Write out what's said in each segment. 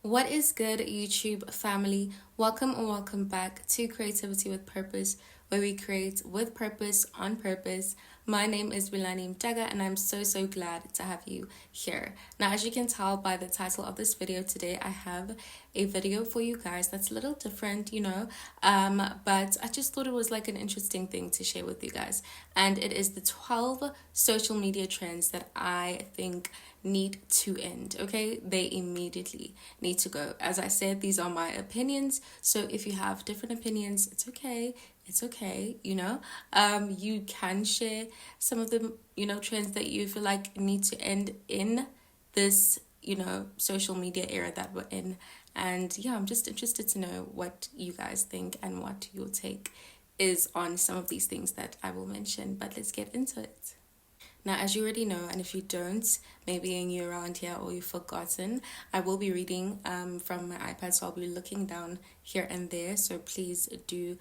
What is good, YouTube family? Welcome or welcome back to Creativity with Purpose, where we create with purpose on purpose. My name is Bilani Mtaga, and I'm so glad to have you here. Now, as you can tell by the title of this video today, I have a video for you guys that's a little different, but I just thought it was like an interesting thing to share with you guys. And it is the 12 social media trends that I think need to end. Okay, they immediately need to go. As I said, these are my opinions, so if you have different opinions, it's okay. You can share some of the trends that you feel like need to end in this social media era that we're in. And yeah, I'm just interested to know what you guys think and what your take is on some of these things that I will mention. But let's get into it. Now, as you already know, and if you don't, maybe you're around here or you've forgotten, I will be reading from my iPad, so I'll be looking down here and there. So please do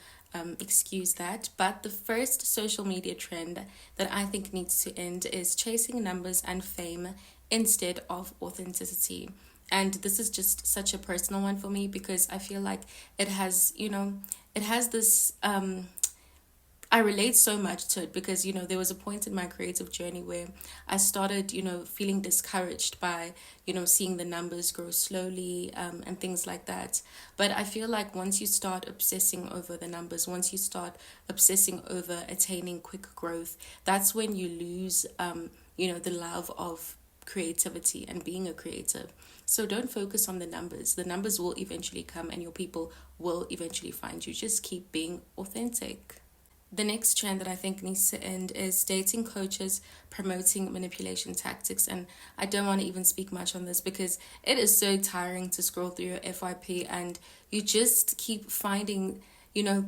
excuse that. But the first social media trend that I think needs to end is chasing numbers and fame instead of authenticity. And this is just such a personal one for me because I feel like it has, it has this I relate so much to it because, there was a point in my creative journey where I started, feeling discouraged by, seeing the numbers grow slowly and things like that. But I feel like once you start obsessing over the numbers, once you start obsessing over attaining quick growth, that's when you lose, the love of creativity and being a creative. So don't focus on the numbers. The numbers will eventually come and your people will eventually find you. Just keep being authentic. The next trend that I think needs to end is dating coaches promoting manipulation tactics. And I don't want to even speak much on this because it is so tiring to scroll through your FYP and you just keep finding,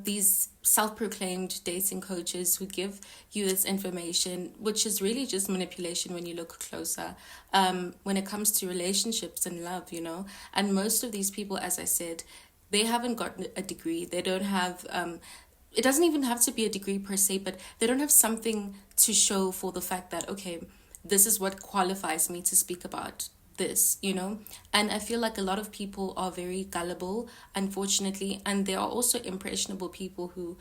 these self-proclaimed dating coaches who give you this information, which is really just manipulation when you look closer, when it comes to relationships and love, And most of these people, as I said, they haven't gotten a degree. They don't have it doesn't even have to be a degree per se, but they don't have something to show for the fact that, okay, this is what qualifies me to speak about this. And I feel like a lot of people are very gullible, unfortunately, and there are also impressionable people who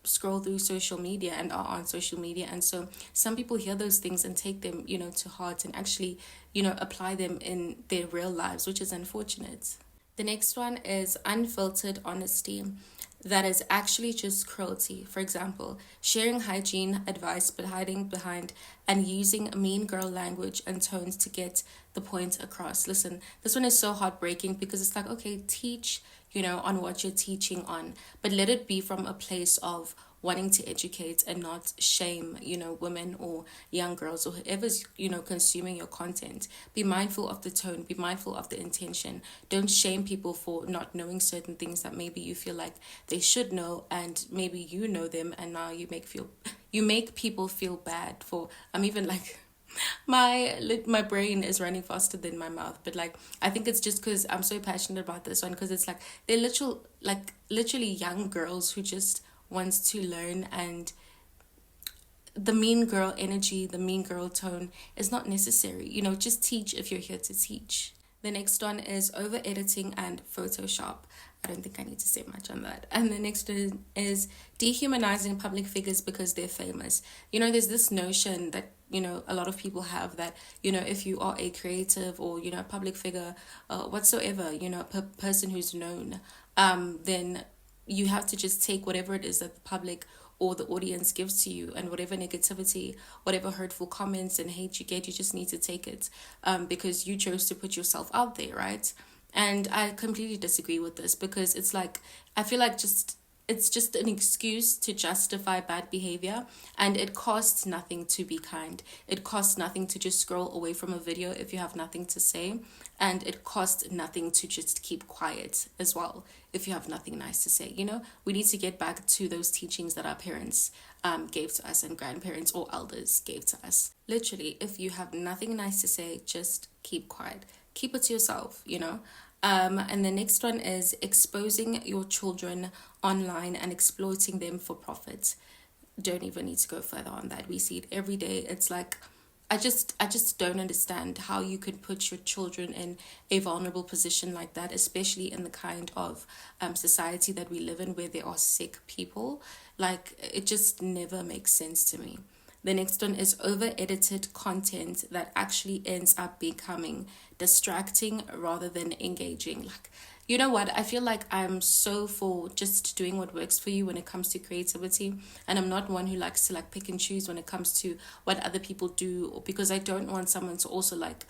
scroll through social media and are on social media. And so some people hear those things and take them to heart and actually apply them in their real lives, which is unfortunate. The next one is unfiltered honesty. That is actually just cruelty. For example, sharing hygiene advice but hiding behind and using mean girl language and tones to get the point across. Listen, this one is so heartbreaking because it's like, okay, teach, on what you're teaching on, but let it be from a place of wanting to educate and not shame, women or young girls or whoever's, consuming your content. Be mindful of the tone, be mindful of the intention. Don't shame people for not knowing certain things that maybe you feel like they should know and maybe you know them and now you make people feel bad for, I'm even like, my brain is running faster than my mouth, but like I think it's just because I'm so passionate about this one because it's like they're literally young girls who just wants to learn, and the mean girl energy, the mean girl tone is not necessary. Just teach if you're here to teach. The next one is over editing and Photoshop. I don't think I need to say much on that. And the next one is dehumanizing public figures because they're famous. There's this notion that a lot of people have that if you are a creative or a public figure whatsoever, a person who's known, then you have to just take whatever it is that the public or the audience gives to you, and whatever negativity, whatever hurtful comments and hate you get, you just need to take it because you chose to put yourself out there, right? And I completely disagree with this because it's like, I feel like it's just an excuse to justify bad behavior, and it costs nothing to be kind. It costs nothing to just scroll away from a video if you have nothing to say, and it costs nothing to just keep quiet as well if you have nothing nice to say. We need to get back to those teachings that our parents gave to us and grandparents or elders gave to us. Literally, if you have nothing nice to say, just keep quiet. Keep it to yourself. And the next one is exposing your children online and exploiting them for profit. Don't even need to go further on that. We see it every day. It's like I just don't understand how you could put your children in a vulnerable position like that, especially in the kind of society that we live in where there are sick people. Like, it just never makes sense to me. The next one is over edited content that actually ends up becoming distracting rather than engaging. Like, you know what? I feel like I'm so for just doing what works for you when it comes to creativity. And I'm not one who likes to like pick and choose when it comes to what other people do, because I don't want someone to also like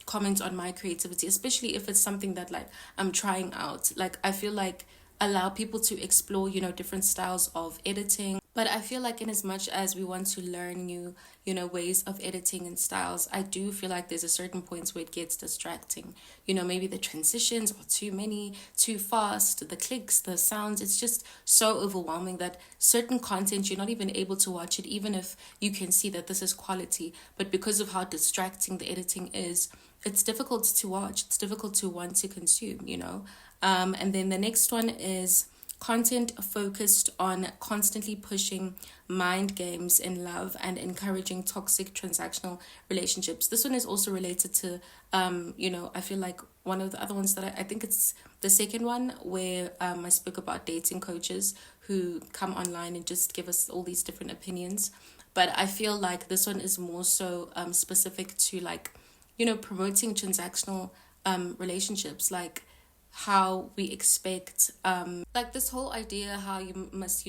comment on my creativity, especially if it's something that like I'm trying out. Like, I feel like allow people to explore, different styles of editing. But I feel like in as much as we want to learn new, ways of editing and styles, I do feel like there's a certain point where it gets distracting. Maybe the transitions are too many, too fast, the clicks, the sounds, it's just so overwhelming that certain content you're not even able to watch it, even if you can see that this is quality. But because of how distracting the editing is, it's difficult to watch, it's difficult to want to consume. And then the next one is content focused on constantly pushing mind games in love and encouraging toxic transactional relationships. This one is also related to, I feel like one of the other ones that I think it's the second one where I spoke about dating coaches who come online and just give us all these different opinions. But I feel like this one is more so specific to like, promoting transactional relationships, like how we expect like this whole idea how you must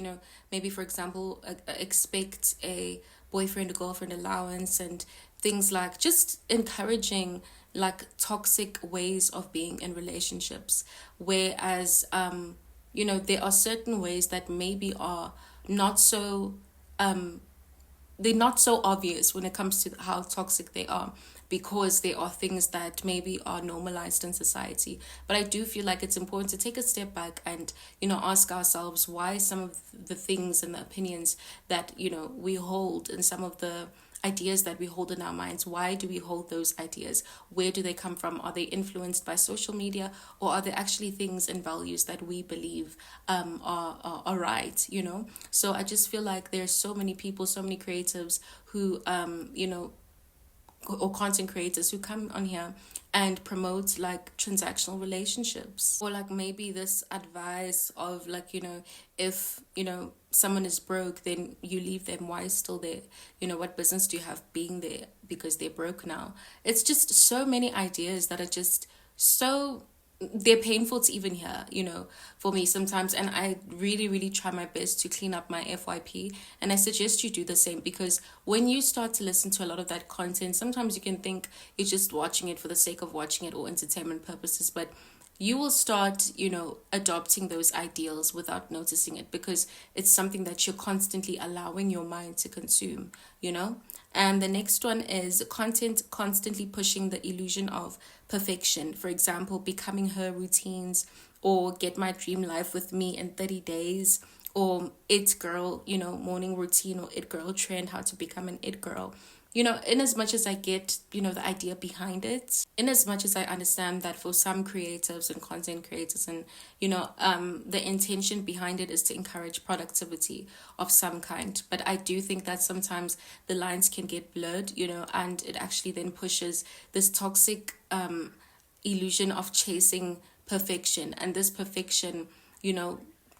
maybe for example expect a boyfriend or girlfriend allowance and things, like just encouraging like toxic ways of being in relationships, whereas there are certain ways that maybe are not so they're not so obvious when it comes to how toxic they are, because there are things that maybe are normalized in society. But I do feel like it's important to take a step back and ask ourselves why some of the things and the opinions that we hold, and some of the ideas that we hold in our minds, why do we hold those ideas? Where do they come from? Are they influenced by social media, or are they actually things and values that we believe are right? So I just feel like there's so many people, so many creatives who or content creators who come on here and promote like transactional relationships, or like maybe this advice of like if someone is broke, then you leave them. Why is still there? What business do you have being there because they're broke now? It's just so many ideas that are just so, they're painful to even hear, for me sometimes. And I really, really try my best to clean up my FYP. And I suggest you do the same, because when you start to listen to a lot of that content, sometimes you can think you're just watching it for the sake of watching it or entertainment purposes. But you will start, adopting those ideals without noticing it, because it's something that you're constantly allowing your mind to consume. And the next one is content constantly pushing the illusion of perfection. For example, becoming her routines, or get my dream life with me in 30 days, or it girl, morning routine, or it girl trend, how to become an it girl. In as much as I get, the idea behind it, in as much as I understand that for some creatives and content creators and, the intention behind it is to encourage productivity of some kind. But I do think that sometimes the lines can get blurred, and it actually then pushes this toxic illusion of chasing perfection. And this perfection,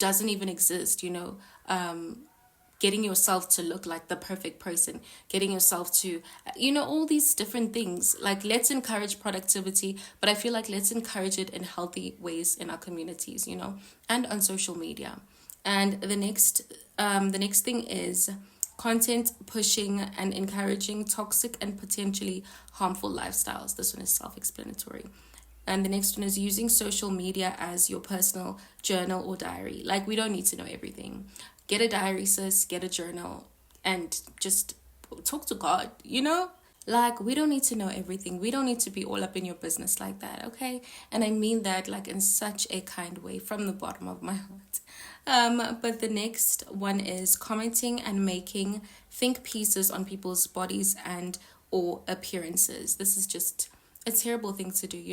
doesn't even exist, getting yourself to look like the perfect person, getting yourself to, all these different things. Like, let's encourage productivity, but I feel like let's encourage it in healthy ways in our communities, and on social media. And the next thing is content pushing and encouraging toxic and potentially harmful lifestyles. This one is self-explanatory. And the next one is using social media as your personal journal or diary. Like, we don't need to know everything. Get a diary, sis, get a journal, and just talk to God. Like, we don't need to know everything. We don't need to be all up in your business like that, okay? And I mean that like in such a kind way, from the bottom of my heart. But the next one is commenting and making think pieces on people's bodies and or appearances. This is just a terrible thing to do.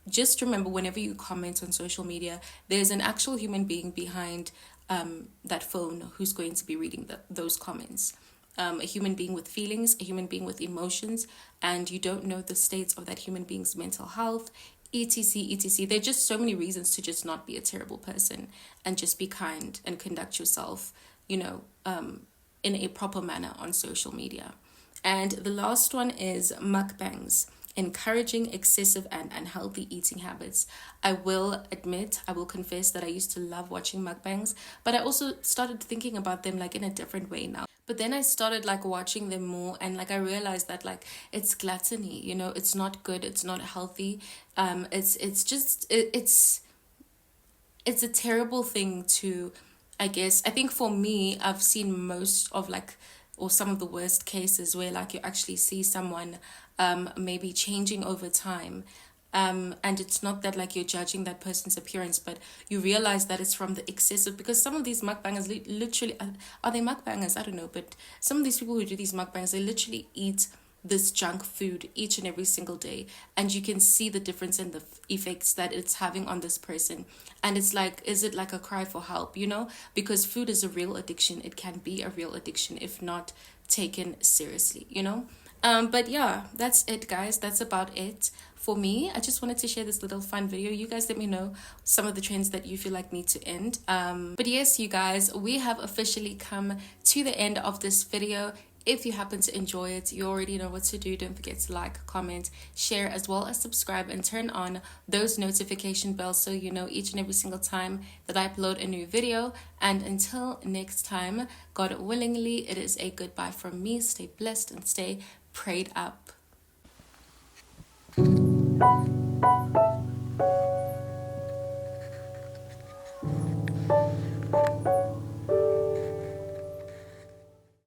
Just remember, whenever you comment on social media, there's an actual human being behind that phone who's going to be reading those comments. a human being with feelings, a human being with emotions, and you don't know the states of that human being's mental health, etc, etc. There are just so many reasons to just not be a terrible person and just be kind and conduct yourself, in a proper manner on social media. And the last one is mukbangs, encouraging excessive and unhealthy eating habits. I will admit, I will confess that I used to love watching mukbangs, but I also started thinking about them like in a different way now. But then I started like watching them more, and like I realized that like it's gluttony, it's not good, it's not healthy. It's a terrible thing to, I guess. I think for me, I've seen most of like, or some of the worst cases where like you actually see someone maybe changing over time. And it's not that like you're judging that person's appearance, but you realize that it's from the excessive, because some of these mukbangers literally, are they mukbangers? I don't know, but some of these people who do these mukbangs, they literally eat this junk food each and every single day, and you can see the difference in the effects that it's having on this person. And it's like, is it like a cry for help, because food is a real addiction. It can be a real addiction if not taken seriously. But yeah, that's it, guys. That's about it for me. I just wanted to share this little fun video. You guys let me know some of the trends that you feel like need to end. But yes, you guys, we have officially come to the end of this video. If you happen to enjoy it, you already know what to do. Don't forget to like, comment, share, as well as subscribe, and turn on those notification bells so you know each and every single time that I upload a new video. And until next time, God willingly, it is a goodbye from me. Stay blessed and stay prayed up.